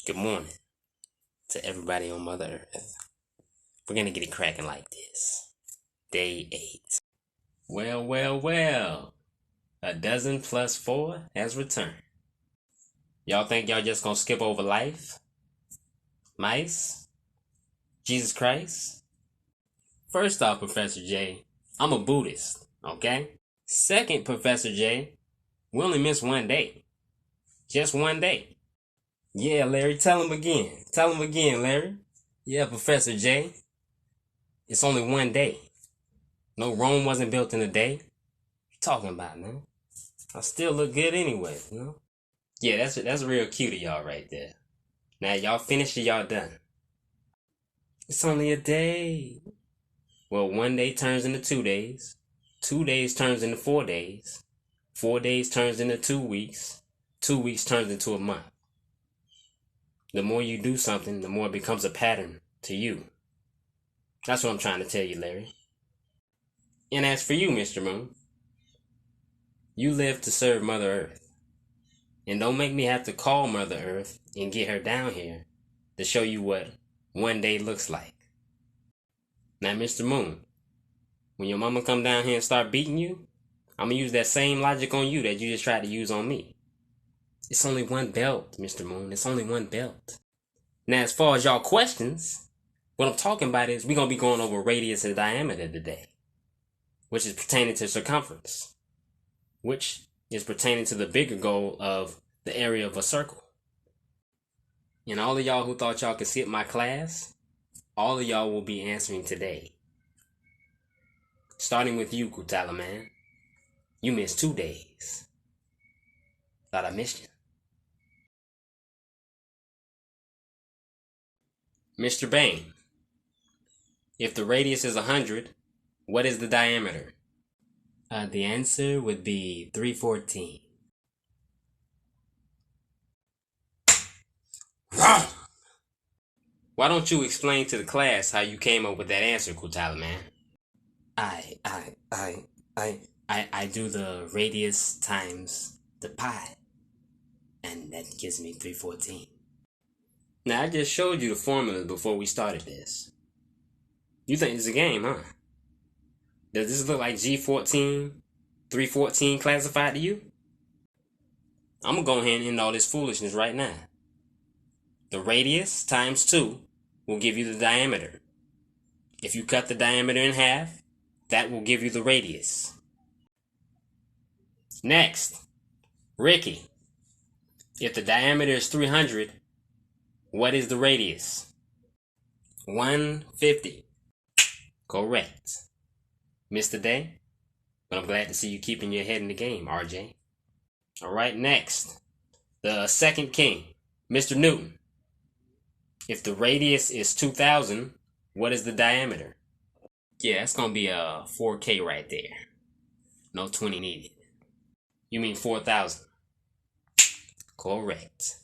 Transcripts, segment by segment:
Good morning to everybody on Mother Earth. We're gonna get it cracking like this. Day 8. Well. A dozen plus 4 has returned. Y'all think y'all just gonna skip over life? Mice? Jesus Christ? First off, Professor J, I'm a Buddhist, okay? Second, Professor J, we only miss one day. Just one day. Yeah, Larry, tell him again. Tell him again, Larry. Yeah, Professor J, it's only one day. No, Rome wasn't built in a day. What you talking about, man? I still look good anyway, you know? Yeah, that's real cute of y'all right there. Now y'all finished or y'all done? It's only a day. Well, one day turns into 2 days. 2 days turns into 4 days. 4 days turns into 2 weeks. 2 weeks turns into a month. The more you do something, the more it becomes a pattern to you. That's what I'm trying to tell you, Larry. And as for you, Mr. Moon, you live to serve Mother Earth. And don't make me have to call Mother Earth and get her down here to show you what one day looks like. Now, Mr. Moon, when your mama come down here and start beating you, I'm gonna use that same logic on you that you just tried to use on me. It's only one belt, Mr. Moon. It's only one belt. Now, as far as y'all questions, what I'm talking about is we're gonna be going over radius and diameter today, which is pertaining to circumference, which is pertaining to the bigger goal of the area of a circle. And all of y'all who thought y'all could skip my class, all of y'all will be answering today. Starting with you, Kutala man. You missed 2 days. Thought I missed you. Mr. Bain, if the radius is 100, what is the diameter? The answer would be 314. Wrong! Why don't you explain to the class how you came up with that answer, Kutala man? I do the radius times the pi, and that gives me 314. Now, I just showed you the formulas before we started this. You think it's a game, huh? Does this look like G14, 314 classified to you? I'm gonna go ahead and end all this foolishness right now. The radius times 2 will give you the diameter. If you cut the diameter in half, that will give you the radius. Next, Ricky, if the diameter is 300, what is the radius? 150. Correct. Missed the day, but I'm glad to see you keeping your head in the game, RJ. Alright, next, the second king, Mr. Newton. If the radius is 2,000, what is the diameter? Yeah, it's gonna be a 4K right there. No 20 needed. You mean 4,000? Correct.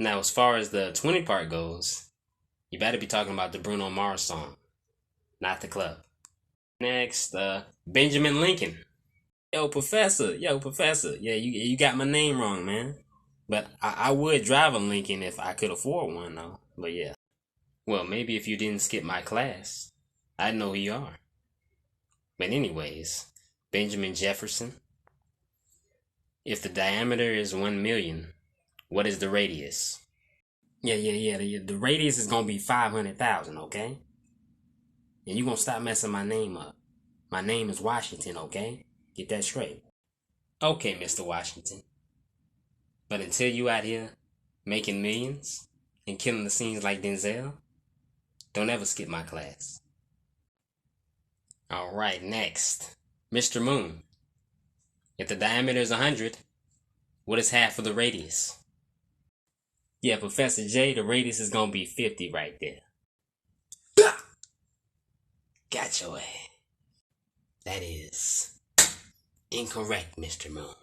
Now, as far as the 20 part goes, you better be talking about the Bruno Mars song, not the club. Next, Benjamin Lincoln. Yo, Professor. Yeah, you got my name wrong, man. But I would drive a Lincoln if I could afford one, though. But yeah. Well, maybe if you didn't skip my class, I'd know who you are. But anyways, Benjamin Jefferson. If the diameter is 1 million, what is the radius? Yeah. The radius is gonna be 500,000, okay? And you gonna stop messing my name up. My name is Washington, okay? Get that straight. Okay, Mr. Washington. But until you out here making millions and killing the scenes like Denzel, don't ever skip my class. Alright, next. Mr. Moon. If the diameter is 100, what is half of the radius? Yeah, Professor J, the radius is gonna be 50 right there. Got your ass. That is incorrect, Mr. Moon.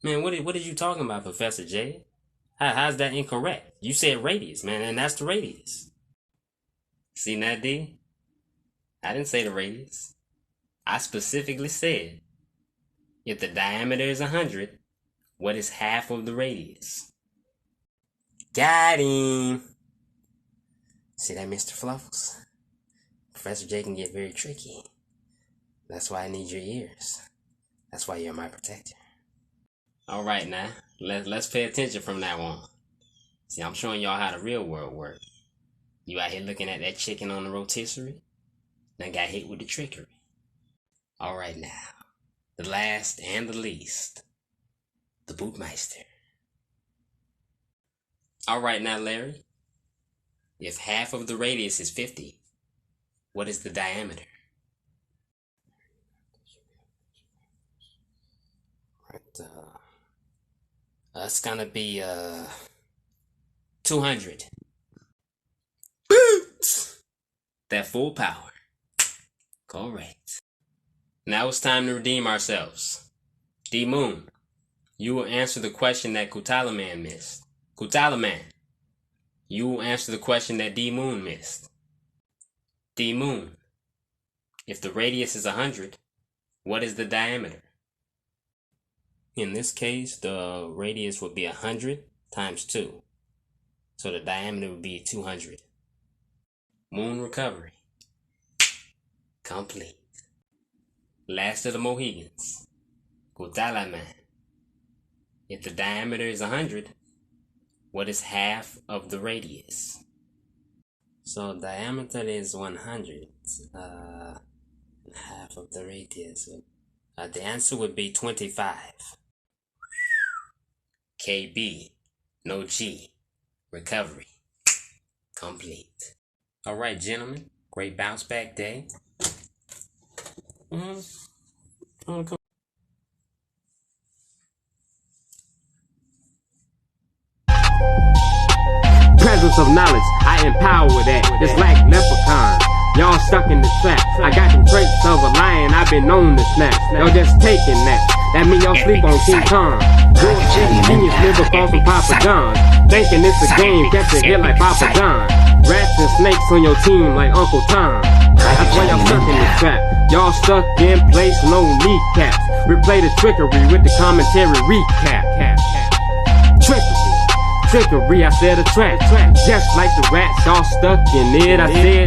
Man, what are you talking about, Professor J? How's that incorrect? You said radius, man, and that's the radius. See that, D? I didn't say the radius. I specifically said, if the diameter is 100, what is half of the radius? Got him. See that, Mr. Fluffles? Professor J can get very tricky. That's why I need your ears. That's why you're my protector. Alright now, let's pay attention from now on. See, I'm showing y'all how the real world works. You out here looking at that chicken on the rotisserie? Then got hit with the trickery. Alright now, the last and the least. The Bootmeister. Alright now, Larry. If half of the radius is 50, what is the diameter? It's gonna be 200. That full power. Correct. Now it's time to redeem ourselves. D-Moon, you will answer the question that Kutalaman missed. Kutalaman, you will answer the question that D-Moon missed. D-Moon, if the radius is 100, what is the diameter? In this case, the radius would be 100 times 2. So the diameter would be 200. Moon recovery. Complete. Last of the Mohegans. Kutalaman. If the diameter is 100, what is half of the radius? So diameter is 100. Half of the radius. The answer would be 25. KB, no G, recovery, complete. Alright, gentlemen, great bounce back day. Presence of knowledge, I empower that. It's like leprechaun. Y'all stuck in the trap. I got the traits of a lion, I've been known to snap. Y'all just taking that. That mean y'all sleep on King Kong. Genius live across from Papa John. Thinking it's a game, catch a hit like Papa John. Rats and snakes on your team like Uncle Tom. That's why y'all stuck in the trap. Y'all stuck in place, no kneecaps. Replay the trickery with the commentary recap. Trickery, I said a trap. Just like the rats, y'all stuck in it, I said.